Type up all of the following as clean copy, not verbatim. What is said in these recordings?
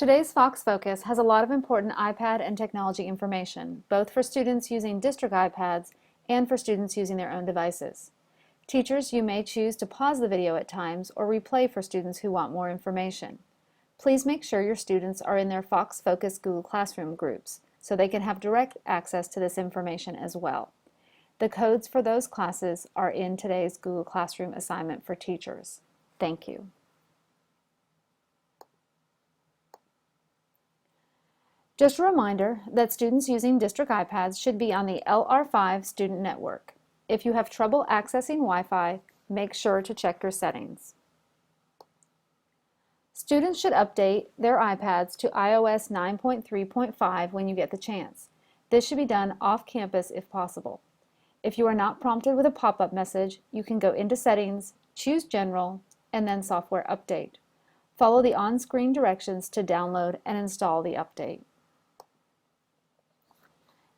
Today's Fox Focus has a lot of important iPad and technology information, both for students using district iPads and for students using their own devices. Teachers, you may choose to pause the video at times or replay for students who want more information. Please make sure your students are in their Fox Focus Google Classroom groups so they can have direct access to this information as well. The codes for those classes are in today's Google Classroom assignment for teachers. Thank you. Just a reminder that students using district iPads should be on the LR5 student network. If you have trouble accessing Wi-Fi, make sure to check your settings. Students should update their iPads to iOS 9.3.5 when you get the chance. This should be done off campus if possible. If you are not prompted with a pop-up message, you can go into Settings, choose General, and then Software Update. Follow the on-screen directions to download and install the update.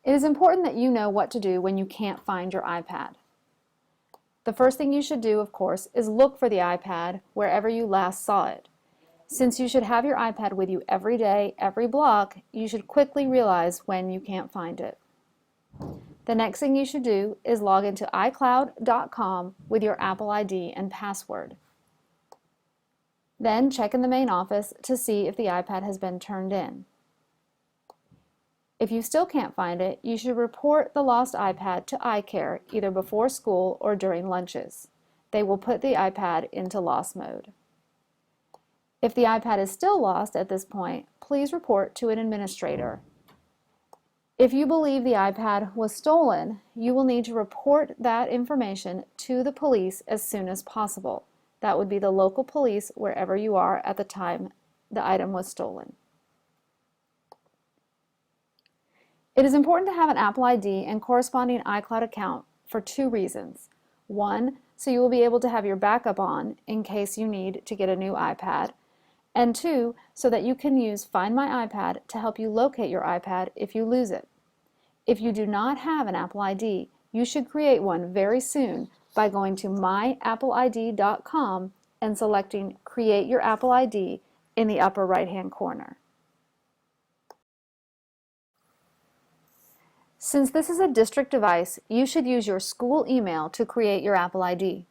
It is important that you know what to do when you can't find your iPad. The first thing you should do, of course, is look for the iPad wherever you last saw it. Since you should have your iPad with you every day, every block, you should quickly realize when you can't find it. The next thing you should do is log into iCloud.com with your Apple ID and password. Then check in the main office to see if the iPad has been turned in. If you still can't find it, you should report the lost iPad to iCare either before school or during lunches. They will put the iPad into lost mode. If the iPad is still lost at this point, please report to an administrator. If you believe the iPad was stolen, you will need to report that information to the police as soon as possible. That would be the local police wherever you are at the time the item was stolen. It is important to have an Apple ID and corresponding iCloud account for two reasons. One, so you will be able to have your backup on in case you need to get a new iPad. And two, so that you can use Find My iPad to help you locate your iPad if you lose it. If you do not have an Apple ID, you should create one very soon by going to myappleid.com and selecting Create Your Apple ID in the upper right-hand corner. Since this is a district device, you should use your school email to create your Apple ID.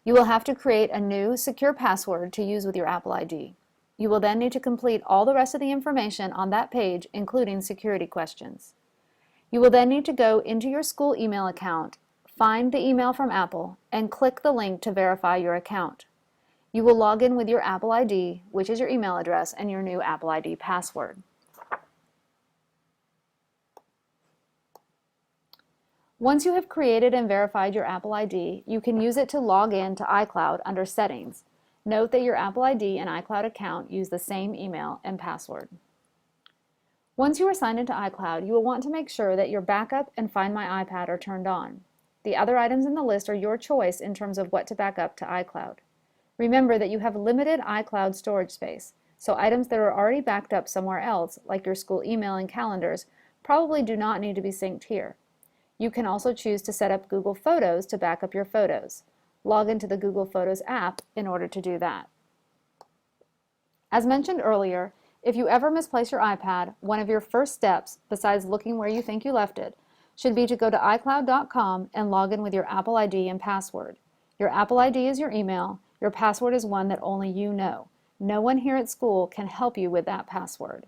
You will have to create a new secure password to use with your Apple ID. You will then need to complete all the rest of the information on that page, including security questions. You will then need to go into your school email account, find the email from Apple, and click the link to verify your account. You will log in with your Apple ID, which is your email address, and your new Apple ID password. Once you have created and verified your Apple ID, you can use it to log in to iCloud under Settings. Note that your Apple ID and iCloud account use the same email and password. Once you are signed into iCloud, you will want to make sure that your backup and Find My iPad are turned on. The other items in the list are your choice in terms of what to back up to iCloud. Remember that you have limited iCloud storage space, so items that are already backed up somewhere else, like your school email and calendars, probably do not need to be synced here. You can also choose to set up Google Photos to back up your photos. Log into the Google Photos app in order to do that. As mentioned earlier, if you ever misplace your iPad, one of your first steps, besides looking where you think you left it, should be to go to iCloud.com and log in with your Apple ID and password. Your Apple ID is your email. Your password is one that only you know. No one here at school can help you with that password.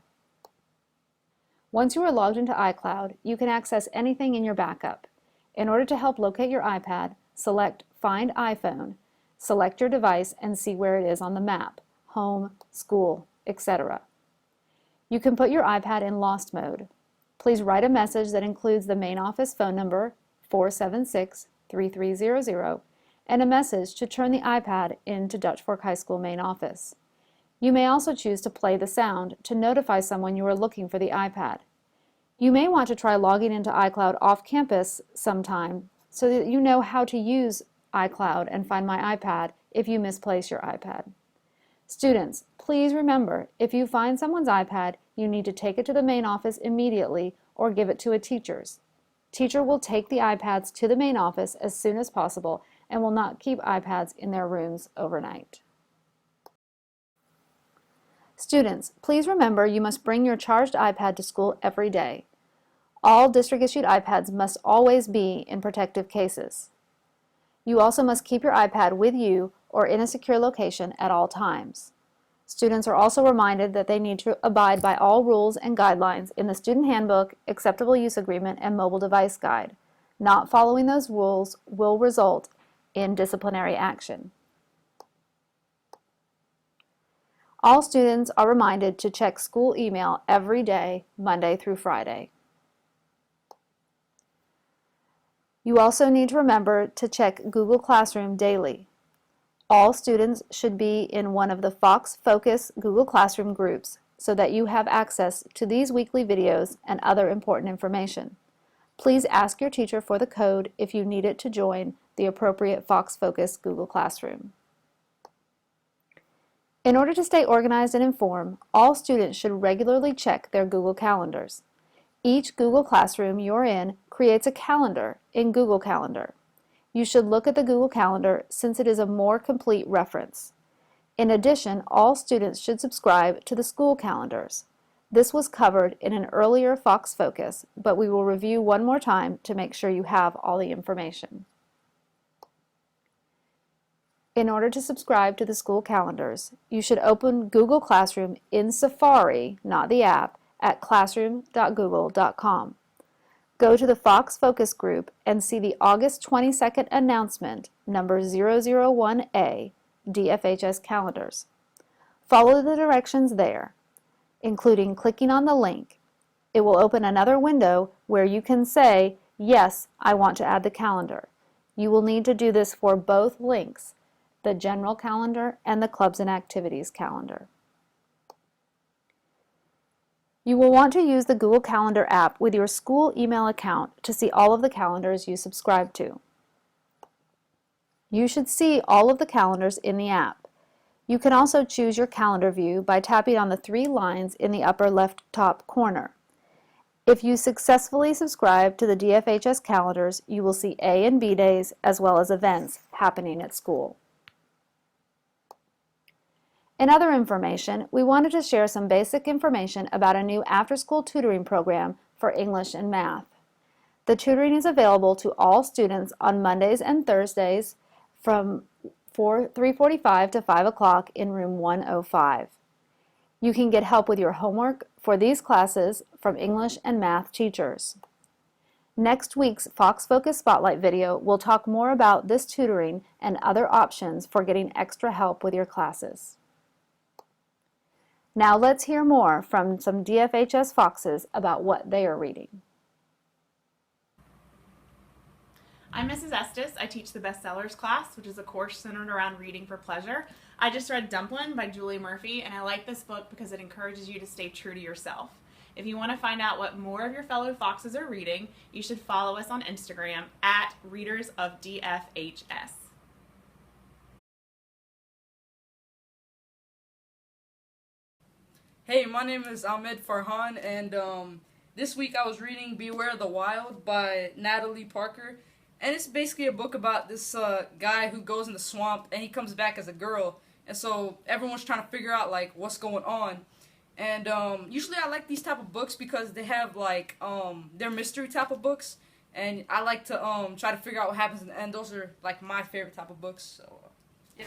Once you are logged into iCloud, you can access anything in your backup. In order to help locate your iPad, select Find iPhone, select your device, and see where it is on the map, home, school, etc. You can put your iPad in lost mode. Please write a message that includes the main office phone number, 476-3300, and a message to turn the iPad into Dutch Fork High School main office. You may also choose to play the sound to notify someone you are looking for the iPad. You may want to try logging into iCloud off campus sometime so that you know how to use iCloud and Find My iPad if you misplace your iPad. Students, please remember, if you find someone's iPad, you need to take it to the main office immediately or give it to a teacher's. Teacher will take the iPads to the main office as soon as possible and will not keep iPads in their rooms overnight. Students, please remember you must bring your charged iPad to school every day. All district-issued iPads must always be in protective cases. You also must keep your iPad with you or in a secure location at all times. Students are also reminded that they need to abide by all rules and guidelines in the Student Handbook, Acceptable Use Agreement, and Mobile Device Guide. Not following those rules will result in disciplinary action. All students are reminded to check school email every day, Monday through Friday. You also need to remember to check Google Classroom daily. All students should be in one of the Fox Focus Google Classroom groups so that you have access to these weekly videos and other important information. Please ask your teacher for the code if you need it to join the appropriate Fox Focus Google Classroom. In order to stay organized and informed, all students should regularly check their Google Calendars. Each Google Classroom you're in creates a calendar in Google Calendar. You should look at the Google Calendar since it is a more complete reference. In addition, all students should subscribe to the school calendars. This was covered in an earlier Fox Focus, but we will review one more time to make sure you have all the information. In order to subscribe to the school calendars, you should open Google Classroom in Safari, not the app, at classroom.google.com. Go to the Fox Focus group and see the August 22nd announcement, number 001A, DFHS calendars. Follow the directions there, including clicking on the link. It will open another window where you can say, yes, I want to add the calendar. You will need to do this for both links, the general calendar and the clubs and activities calendar. You will want to use the Google Calendar app with your school email account to see all of the calendars you subscribe to. You should see all of the calendars in the app. You can also choose your calendar view by tapping on the 3 lines in the upper left top corner. If you successfully subscribe to the DFHS calendars, you will see A and B days as well as events happening at school. In other information, we wanted to share some basic information about a new after-school tutoring program for English and math. The tutoring is available to all students on Mondays and Thursdays from 3:45 to 5 o'clock in room 105. You can get help with your homework for these classes from English and math teachers. Next week's Fox Focus Spotlight video will talk more about this tutoring and other options for getting extra help with your classes. Now let's hear more from some DFHS Foxes about what they are reading. I'm Mrs. Estes. I teach the bestsellers class, which is a course centered around reading for pleasure. I just read Dumplin' by Julie Murphy, and I like this book because it encourages you to stay true to yourself. If you want to find out what more of your fellow Foxes are reading, you should follow us on Instagram at Readers of DFHS. Hey, my name is Ahmed Farhan, and this week I was reading Beware the Wild by Natalie Parker, and it's basically a book about this guy who goes in the swamp and he comes back as a girl, and so everyone's trying to figure out like what's going on. And usually I like these type of books because they have like they're mystery type of books, and I like to try to figure out what happens in the end. Those are like my favorite type of books. So yeah.